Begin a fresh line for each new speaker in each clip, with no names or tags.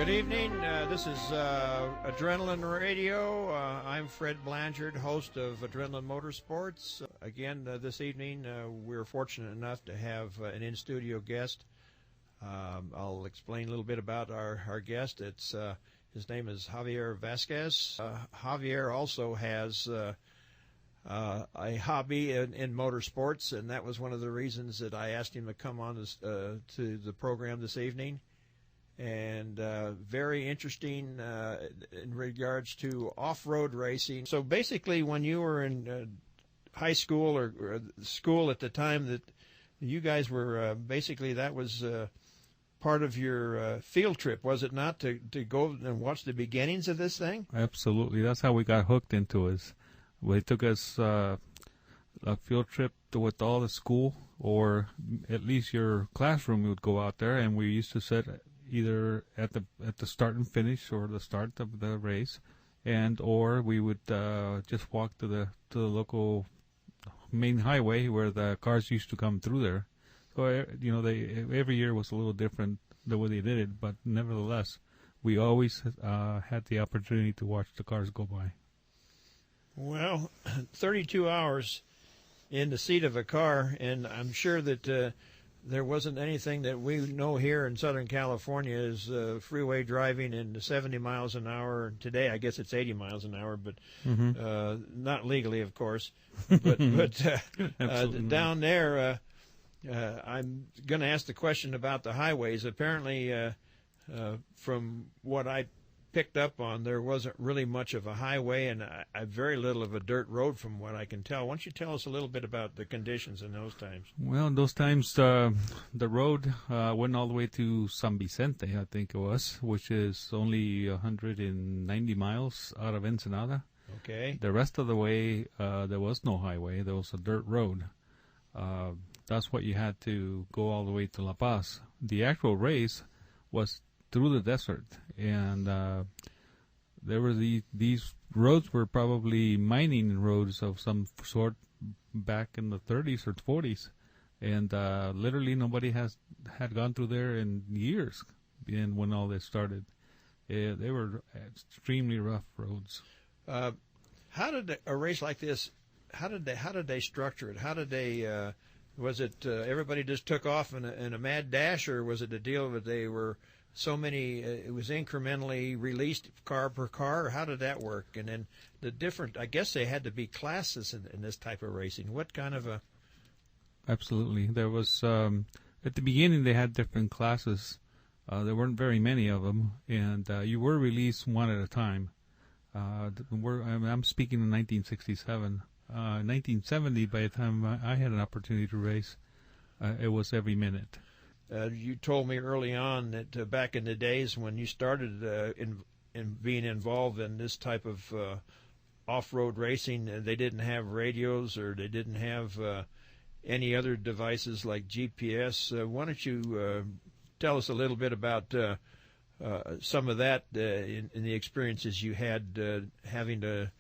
Good evening. This is Adrenaline Radio. I'm Fred Blanchard, host of Adrenaline Motorsports. Again, this evening, we're fortunate enough to have an in-studio guest. I'll explain a little bit about our guest. His name is Javier Vasquez. Javier also has a hobby in motorsports, and that was one of the reasons that I asked him to come on to the program this evening. And very interesting in regards to off-road racing. So basically, when you were in high school or school at the time that you guys were, basically that was part of your field trip, was it not, to go and watch the beginnings of this thing?
Absolutely. That's how we got hooked into it. They took us a field trip with all the school, or at least your classroom would go out there, and we used to sit either at the start and finish, or the start of the race, or we would just walk to the local main highway where the cars used to come through there. So every year was a little different the way they did it, but nevertheless, we always had the opportunity to watch the cars go by.
Well, 32 hours in the seat of a car, and I'm sure that there wasn't anything that we know here in Southern California is freeway driving in 70 miles an hour. Today, I guess it's 80 miles an hour, but not legally, of course. But down there, I'm going to ask the question about the highways. Apparently, from what I picked up on, there wasn't really much of a highway and very little of a dirt road from what I can tell. Why don't you tell us a little bit about the conditions in those times?
Well, in those times, the road went all the way to San Vicente, I think it was, which is only 190 miles out of Ensenada.
Okay.
The rest of the way, there was no highway. There was a dirt road. That's what you had to go all the way to La Paz. The actual race was through the desert, and there were these roads were probably mining roads of some sort back in the 30s or 40s, and literally nobody had gone through there in years. And when all this started, they were extremely rough roads.
How did a race like this? How did they structure it? How did they? Was it everybody just took off in a mad dash, or was it a deal that they were so many, it was incrementally released car per car? How did that work? And then I guess they had to be classes in this type of racing. What kind of a...
Absolutely. There was, at the beginning they had different classes. There weren't very many of them, and you were released one at a time. I'm speaking in 1967. 1970, by the time I had an opportunity to race, it was every minute.
You told me early on that back in the days when you started in being involved in this type of off-road racing, they didn't have radios, or they didn't have any other devices like GPS. Why don't you tell us a little bit about some of that in the experiences you had having to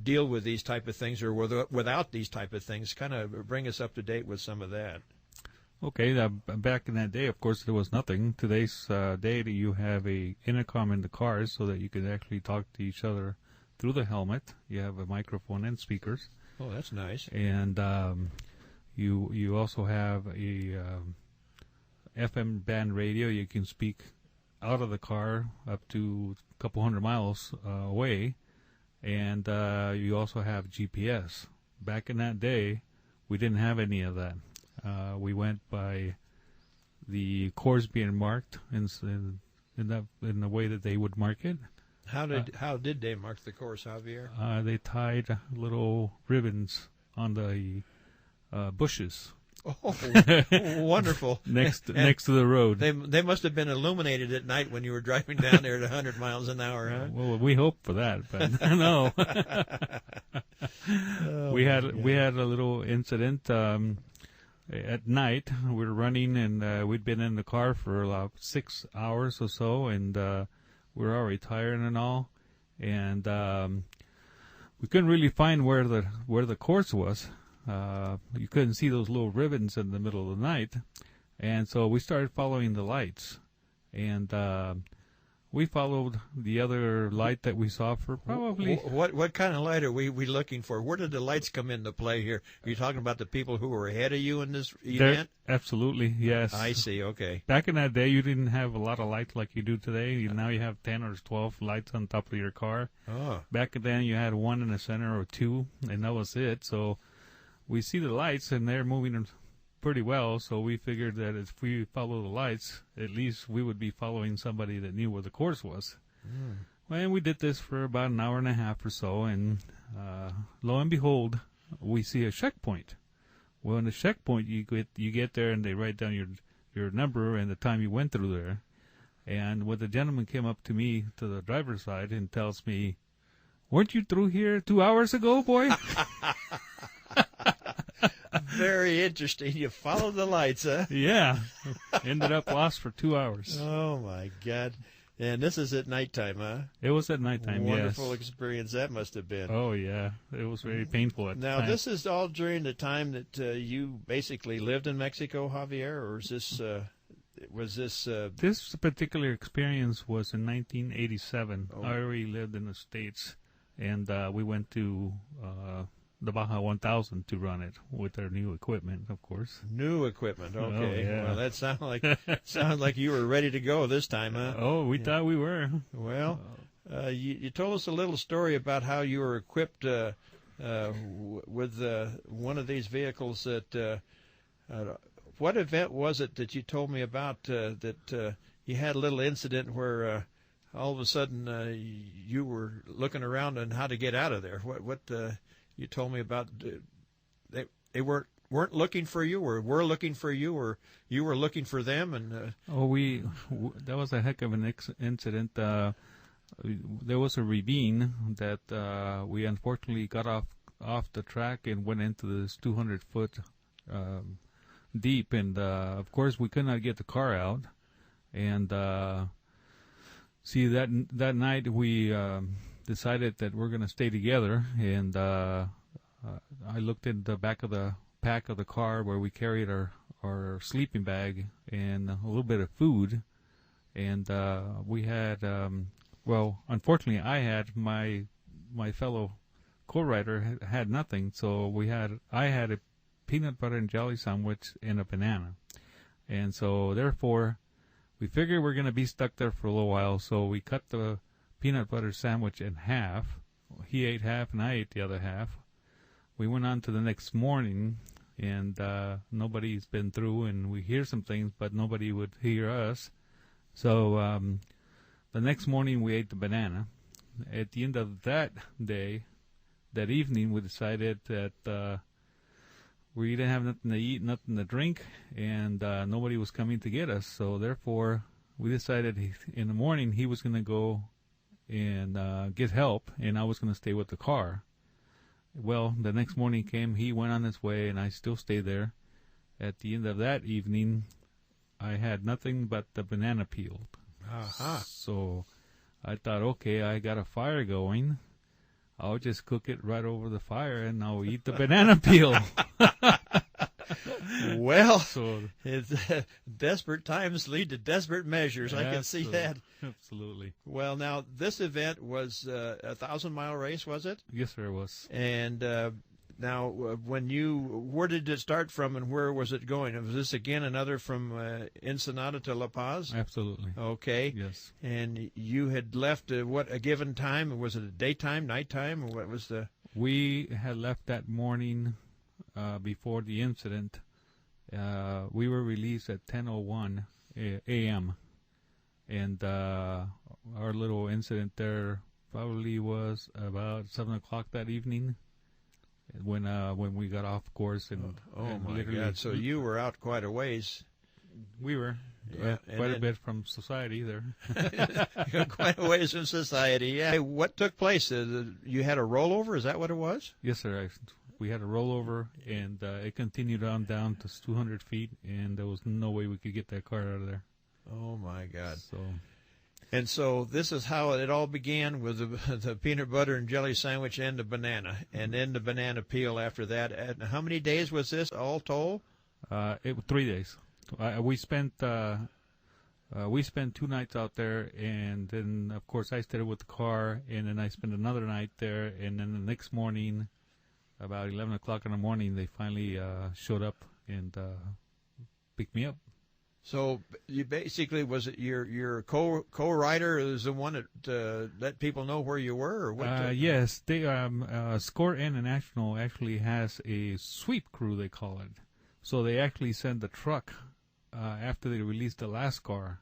deal with these type of things, or without these type of things? Kind of bring us up to date with some of that.
Okay, back in that day, of course, there was nothing. Today's day, you have a intercom in the cars so that you can actually talk to each other through the helmet. You have a microphone and speakers.
Oh, that's nice.
And you also have a FM band radio. You can speak out of the car up to a couple hundred miles away. And you also have GPS. Back in that day, we didn't have any of that. We went by the course being marked in the way that they would mark it.
How did they mark the course, Javier?
They tied little ribbons on the bushes.
Oh, wonderful!
next to the road.
They must have been illuminated at night when you were driving down there at 100 miles an hour, huh?
Well, we hope for that, but no. We had a little incident. At night, we were running, and we'd been in the car for about 6 hours or so, and we were already tired and all, and we couldn't really find where the course was. You couldn't see those little ribbons in the middle of the night, and so we started following the lights, and we followed the other light that we saw for probably...
What kind of light are we looking for? Where did the lights come into play here? Are you talking about the people who were ahead of you in this event?
Absolutely, yes.
I see, okay.
Back in that day, you didn't have a lot of lights like you do today. Now you have 10 or 12 lights on top of your car.
Oh.
Back then, you had one in the center or two, and that was it. So we see the lights, and they're moving pretty well, so we figured that if we follow the lights, at least we would be following somebody that knew where the course was. Well, and we did this for about an hour and a half or so, and lo and behold, we see a checkpoint. Well, in the checkpoint, you get there, and they write down your number and the time you went through there. And when the gentleman came up to me, to the driver's side, and tells me, "Weren't you through here 2 hours ago, boy?"
Very interesting. You follow the lights, huh?
Yeah. Ended up lost for 2 hours.
Oh, my God. And this is at nighttime, huh?
It was at nighttime,
Wonderful
yes.
experience that must have been.
Oh, yeah. It was very painful at the time.
Now, this is all during the time that you basically lived in Mexico, Javier, or is this...
This particular experience was in 1987.
Oh.
I already lived in the States, and we went to... the Baja 1000 to run it with our new equipment, of course.
New equipment, okay.
Oh, yeah.
Well, that sounded like you were ready to go this time, huh?
Oh, we thought we were.
Well, you told us a little story about how you were equipped with one of these vehicles. What event was it that you told me about that you had a little incident where all of a sudden you were looking around on how to get out of there? What you told me about they weren't looking for you, or were looking for you, or you were looking for them, and
that was a heck of an incident. There was a ravine that we unfortunately got off the track and went into this 200-foot deep, and of course we could not get the car out. And see, that night we decided that we're going to stay together, and I looked in the back of the pack of the car where we carried our sleeping bag and a little bit of food, and we had unfortunately I had my fellow co-rider had nothing, so I had a peanut butter and jelly sandwich and a banana, and so therefore we figured we're going to be stuck there for a little while, so we cut the peanut butter sandwich in half. He ate half and I ate the other half. We went on to the next morning, and nobody's been through, and we hear some things, but nobody would hear us. So the next morning we ate the banana. At the end of that evening, we decided that we didn't have nothing to eat, nothing to drink, and nobody was coming to get us. So therefore, we decided in the morning he was going to go and get help, and I was going to stay with the car. Well, the next morning came, he went on his way, and I still stayed there. At the end of that evening, I had nothing but the banana peeled.
Uh-huh.
So I thought, okay, I got a fire going. I'll just cook it right over the fire, and I'll eat the banana peel.
Well,
so,
it's, desperate times lead to desperate measures. I can see that.
Absolutely.
Well, now, this event was a 1,000-mile race, was it?
Yes, sir, it was.
And now, where did it start from, and where was it going? Was this, again, another from Ensenada to La Paz?
Absolutely.
Okay.
Yes.
And you had left a given time? Was it a daytime, nighttime, or what was the...
We had left that morning before the incident. We were released at 10:01 a.m. And our little incident there probably was about 7 o'clock that evening when we got off course. And
my God! So you were out quite a ways.
We were quite a bit from society there.
Quite a ways from society. Yeah. Hey, what took place? You had a rollover. Is that what it was?
Yes, sir. We had a rollover, and it continued on down to 200 feet, and there was no way we could get that car out of there.
Oh, my God.
And
so this is how it all began, with the peanut butter and jelly sandwich and the banana, and then the banana peel after that. And how many days was this all told?
It was 3 days. We spent We spent 2 nights out there, and then, of course, I stayed with the car, and then I spent another night there, and then the next morning, about 11 o'clock in the morning, they finally showed up and picked me up.
So you basically, was it your co-writer is the one that let people know where you were? Or what?
Yes, they Score International actually has a sweep crew, they call it. So they actually send the truck after they release the last car,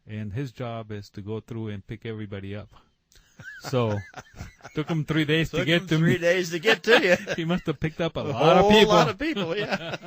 and his job is to go through and pick everybody up. So took him 3 days to get to me.
3 days to get to you.
He must have picked up a lot of people.
A lot of people, yeah.